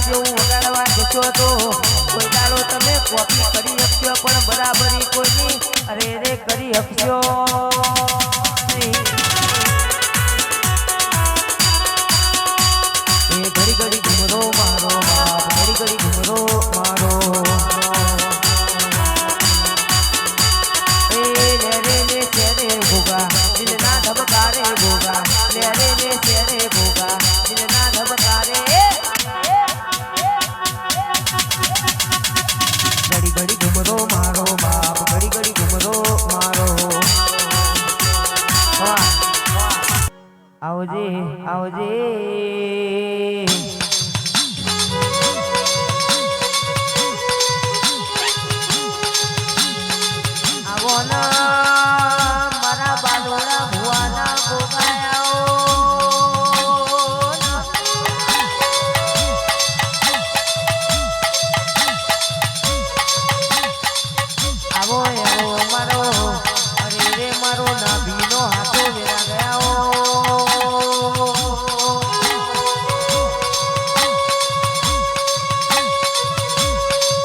જેવું વગાડવા જશો તો કોઈ દાડો તમે કોપી કરી શકશો પણ બરાબરી કોઈની અરે રે કરી શકશો નહીં. એ ઘડી ઘડી ઘુમરો મારો બાપ ઘડી ઘડી ઘુમરો મારો એ લે રે લે શેરે ભોગા દિલ ના ધબકારે ભોગા લે રે લે શેરે ભોગા દિલ ના ધબકારે ઘડી ઘડી ઘુમરો મારો બાપ ઘડી ઘડી ઘુમરો મારો આવજે આવજે આવો ના મારા બાલોડા ભુવાના ગોગાયાઓ આવો આવો મારો અરે રે મારો નાભીનો હાથો વેરા ગયાઓ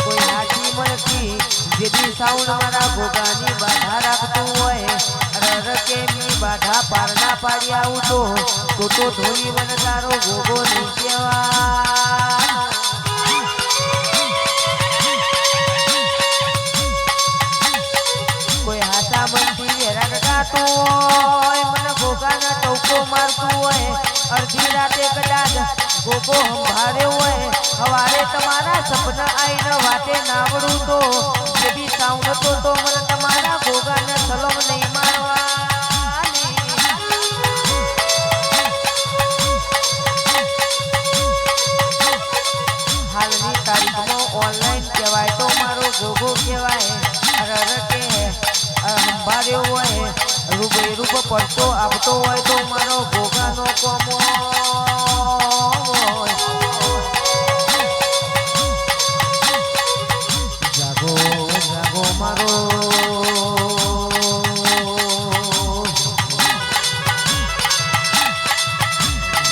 કોઈ હાથી મળતી જેથી સાઉન્ડ મારા ગોગાની બાધા રાખતું હોય રકેની બાધા પાર ના પાડી આવું તો ધોની વન તારો ગોગો નહીં કહેવાય. કોઈ હાથા બનતી હેરાન ગાતું હોય મને ગોગાના ટોકો મારતું હોય અડધી રાતે કદાચ ગોગો સંભાળ્યો હોય સવારે તમારા સપના આઈને વાતે નાવડું તો જે બી સાઉન્ડ તો મને તમારા ગોગાને સલમ નહીં મારવાની. હાલની તારીખમાં ઓનલાઈન કહેવાય તો મારો ગોગો કહેવાય કે સંભાળ્યો હોય રૂપ પડતો આપતો હોય તો મારો ગોગાનો કોમો જાગો જાગો મારો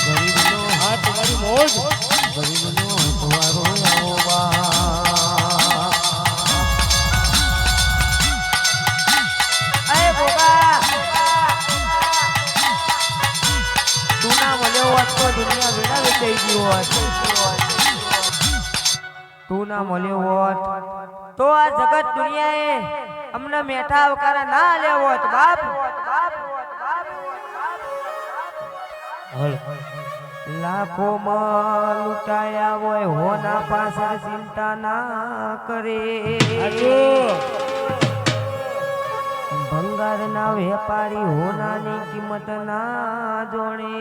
ગરીબનો હાથ મારી મોજ ગરીબનો તમારો તું ના મળ્યો હોત તો આ જગત દુનિયાએ અમને મેઠા આવકારા ના લેવો હોત બાપ. લાખો માં લૂંટાયા હોય હોના પાછળ ચિંતા ના કરે ભંગાર ના વેપારી હોનાની કિંમત ના જોણે.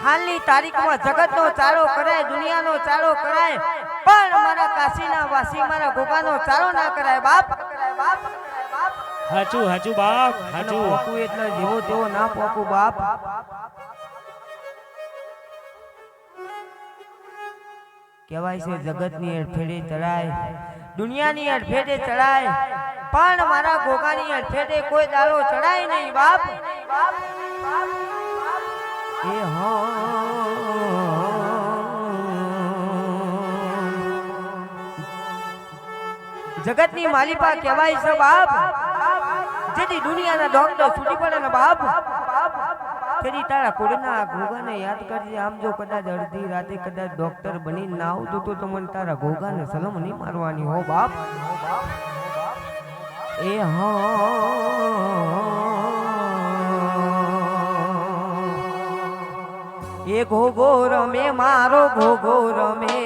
હાલની તારીખમાં જગતનો ચારો કરાય દુનિયાનો ચારો કરાય પણ મારા કાશીના વાસી મારા ગોગાનો ચારો ના કરાય બાપ. હાચું હાચું બાપ હાચું પોકું એટલે જેવો તેવો ના પોકું બાપ. કહેવાય છે જગતની અડફેટે ચડાય દુનિયાની અડફેટે ચડાય પણ મારા ગોગાની અડફેટે કોઈ દાડો ચડાય નહીં બાપ. એ જગતની માલિપા કહેવાય છે બાપ જેથી દુનિયાના ડોક્ટર છૂટી પડે ને બાપ તેરી તારા કોડના ગોગાને યાદ કરજે. આમ જો કદાચ અડધી રાતે કદાચ ડોક્ટર બની ના આવતું તો તમને તારા ગોગાને સલામ નહીં મારવાની હો બાપ. એ એ ઘોઘો રમે મારો ઘોઘો રમે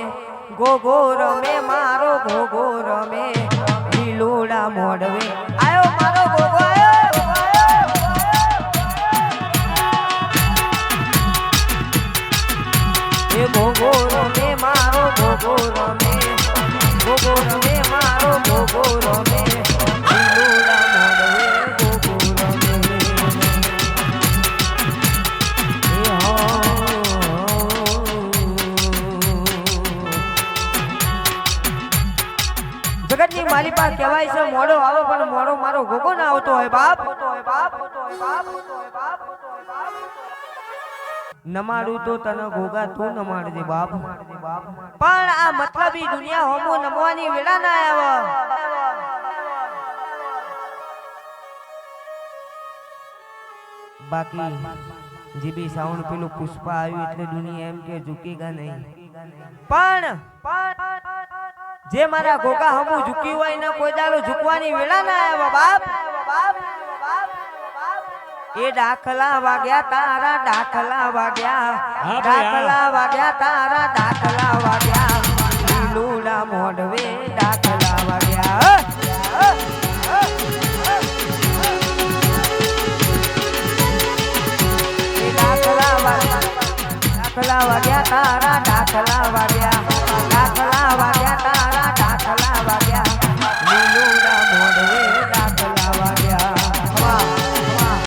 ઘોઘો રમે મારો ઘોઘો રમે લીલોડા મોડવે આયો મારો ઘોઘો આયો. એ ઘોઘો રમે મારો ઘોઘો રમે ઘોઘો રમે મારો ઘોઘો રમે લીલોડા મોડવે ઘોઘો રમે. જગતની માલિપા કહેવાય છે મોડો આવો પણ મોડો મારો ગોગો ના આવતો હોય બાપ. નમાડું તો તને ગોગા તું નમાડજે બાપ. પણ આ મતલબી દુનિયા હોમો નમવાની વેળા ના આવે. બાકી જીબી સાઉન્ડ પેલું પુષ્પા આવ્યું એટલે દુનિયા એમ કે ઝૂકેગા નહીં. પણ જે મારા ગોગા હમુ ઝૂકી હોય ને કોઈ દાડો ઝૂકવાની વેળા ના આવે બાપ. એ દાખલા વાગ્યા તારા દાખલા વાગ્યા, દાખલા વાગ્યા તારા દાખલા વાગ્યા, લીલુડા મોઢવે દાખલા વાગ્યા. દાખલા વાગ્યા તારા દાખલા વાગ્યા,